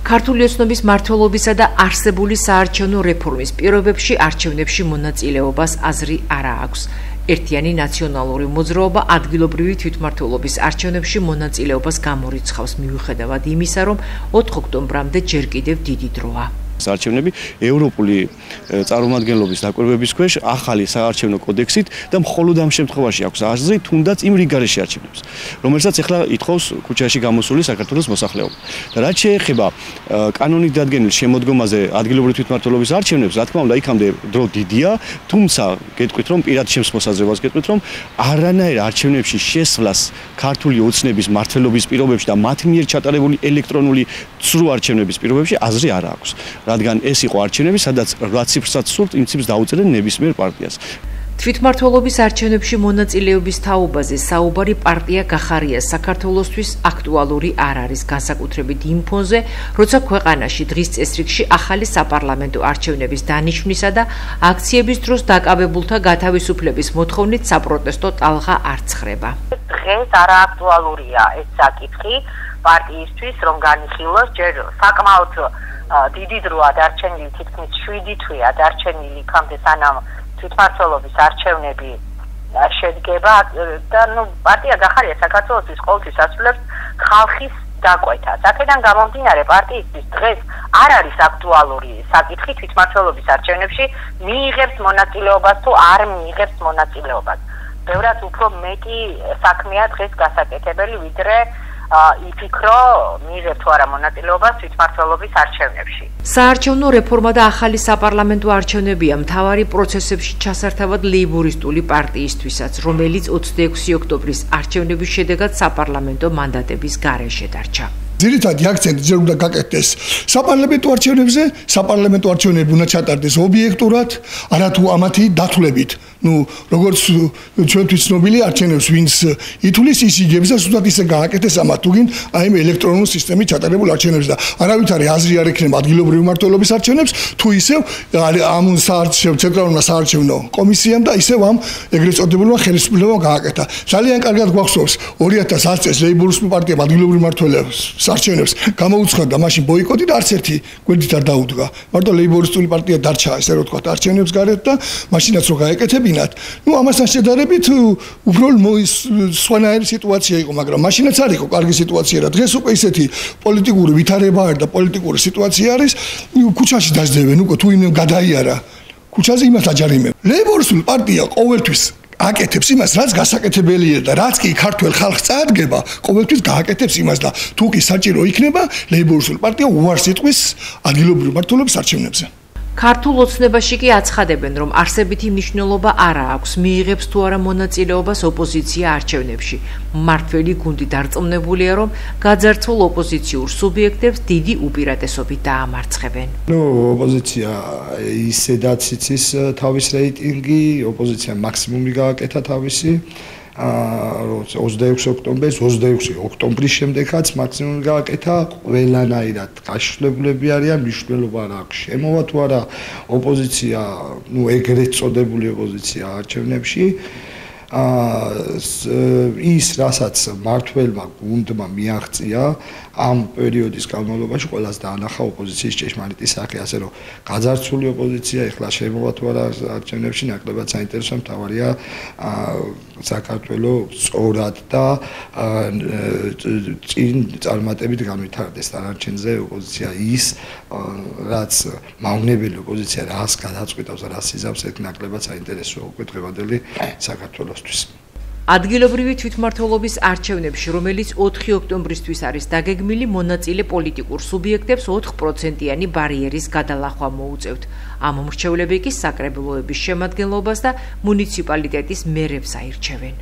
ქართული ოცნობის მმართველობისა და არსებული საარჩევნო რეფორმის პირობებში არჩევნებში მონაწილეობას აზრი არ აქვს. ერთიანი ნაციონალური მოძრაობა ადგილობრივი თვითმმართველობის არჩევნებში მონაწილეობას გამორიცხავს მიუხედავად იმისა, რომ 4 ოქტომბრამდე ჯერ კიდევ დიდი დროა. არჩევნები ევროპული წარმომადგენლობის დაკვირვების ქვეშ ახალი საარჩევნო კოდექსით და მხოლოდ ამ შემთხვევაში აქვს აზრი თუნდაც იმ რიგგარეშე არჩევნებს, რომელსაც ახლა ითხოვს ქუჩაში გამოსული საქართველოს მოსახლეობა. და რაც შეეხება კანონით დადგენილ შემოდგომაზე ადგილობრივი თვითმმართველობის არჩევნებს, რა თქმა უნდა, იქამდე დრო დიდია, თუმცა გეტყვით, რომ პირად ჩემს მოსაზრებას გეტყვით, რომ არანაირ არჩევნებში შესვლას ქართული ოცნების მმართველობის პირობებში და მათ მიერ ჩატარებული ელექტრონული ცრუ არჩევნების პირობებში აზრი არ აქვს. რადგან ეს იყო არჩევნები, სადაც 8 ციფრსაც სურთ, იმ ციფრს დაუწერენ ნებისმიერ პარტიას. თვითმმართველობის არჩევნებში მონაწილეობის თაობაზე საუბარი პარტია გახარია საქართველოსთვის აქტუალური არ არის, განსაკუთრებით იმ ფონზე, როცა ქვეყანაში დღის წესრიგში ახალი საპარლამენტო არჩევნების დანიშვნისა და აქციების დროს დაკავებულთა გათავისუფლების მოთხოვნით საპროტესტო ტალღა არ ცხრება. დღეს არააქტუალურია ეს საკითხი პარტიისთვის, რომ განიხილოს ჯერ საკმაოდ დიდი დროა დარჩენილი, თითქმის 7 თვეა დარჩენილი იქამდე სანამ თვითმმართველობის არჩევნები შედგება და პარტია გახარია საქართველოსთვის ყოველთვის ასრულებს ხალხის დაკვეთას. აქედან გამომდინარე პარტიისთვის დღეს არ არის აქტუალური საკითხი თვითმმართველობის არჩევნებში მიიღებს მონაწილეობას თუ არ მიიღებს მონაწილეობას. ბევრად უფრო მეტი საქმეა დღეს გასაკეთებელი, ვიდრე იფიქრო მიიღებს თუ არა მონაწილეობას თვითმმართველობის არჩევნებში. საარჩევნო რეფორმა და ახალი საპარლამენტო არჩევნებია მთავარი პროცესებში ჩასართავად ლეიბორისტული პარტიისთვისაც, რომელიც 26 ოქტომბრის არჩევნების შედეგად საპარლამენტო მანდატების გარეშე დარჩა. ძირითადი აქცენტი ჯერ უნდა გაკეთდეს საპარლამენტო არჩევნებზე, საპარლამენტო არჩევნები უნდა ჩატარდეს ობიექტურად, არათუ ამათი დათვლებით. როგორც ჩვენთვის ცნობილი არჩევნებს ვინც ითulis ის იგებს და სულად ისე გააკეთეს ამათ თუგინ აი მე ელექტრონული სისტემით ჩატარებულ არჩევნებს და არავითარი აზრი არ ექნება ადგილობრივი მმართველობის არჩევნებს თუ ისევ ამ ცენტრალურმა საარჩევნო კომისიამ და ისევ ამ ეგრეთ წოდებულმა ხელისუფლებამ გააკეთა. ძალიან კარგად გვახსოვს 2010 წელს ლეიბორისტული პარტიამ ადგილობრივი მმართველობის არჩევნებს გამოუცხადა მაშინ ბოიკოტი და არც ერთი გვერდით არ დაუდგა. მარტო ლეიბორისტული პარტია დარჩა ესე რომ თქვა არჩევნებს გარეთ და მაშინაც რო გაეკეთებინათ. ამასთან შედარებით უფრო სხვანაირი სიტუაცია იყო, მაგრამ მაშინაც არ იყო კარგი სიტუაცია და დღეს უკვე ისეთი პოლიტიკური ვითარება არის და პოლიტიკური სიტუაცია არის, ქუჩაში დაждდებენ უკვე თუ იმ გადაიარა ქუჩაზე იმას აჯარიმებ. ლეიბორისტული პარტია ყოველთვის აკეთებს იმას, რაც გასაკეთებელია და რაც კი ქართულ ხალხს წაადგება, ყოველთვის გააკეთებს იმას და თუ კი საჭირო იქნება, ლეიბორისტული პარტია უარს იტყვის ადგილობრივი მმართველობის არჩევნებზე. ქართულ ოცნებაში კი აცხადებენ, რომ არსებითი მნიშვნელობა არ აქვს, მიიღებს თუ არა მონაწილეობას ოპოზიცია არჩევნებში. მმართველი გუნდი დარწმუნებულია, რომ გაძარცვულ ოპოზიციურ სუბიექტებს დიდი უპირატესობით დაამარცხებენ. ოპოზიცია ისედაც იცის თავის რეიტინგი, ოპოზიცია მაქსიმუმი გააკეთა თავისი. 26 ოქტომბერს, 26 ოქტომბრის შემდეგაც მაქსიმუმი გააკეთა, ყველანაირად გაშლებულები არიან, მნიშვნელობა არ აქვს. შემოვა თუ არა ოპოზიცია, ეგრეთ წოდებული ოპოზიცია არჩევნებში, ის რასაც მმართველმა გუნდმა მიაღწია ამ პერიოდის განმავლობაში ყველას დაანახა ოპოზიციის ჭეშმარიტი სახე, ასე რომ გაძარცვული ოპოზიცია ეხლა შემოვა თუ არა არჩევნებში ნაკლებად საინტერესოა, მთავარია საქართველოს სწორად და წინ წარმატებით განვითარდეს დანარჩენზე ოპოზიცია ის რაც მავნებელი ოპოზიცია რას გადაწყვეტავს და რას იზამს, ეს ნაკლებად საინტერესოა უკვე დღევანდელი საქართველოსთვის. ადგილობრივი თვითმმართველობის არჩევნებში, რომელიც 4 ოქტომბრისთვის არის დაგეგმილი, მონაწილე პოლიტიკურ სუბიექტებს 4%-იანი ბარიერის გადალახვა მოუწევთ. ამ მომრჩევლები კი საკრებულოების შემადგენლობას და მუნიციპალიტეტის მერებს აირჩევენ.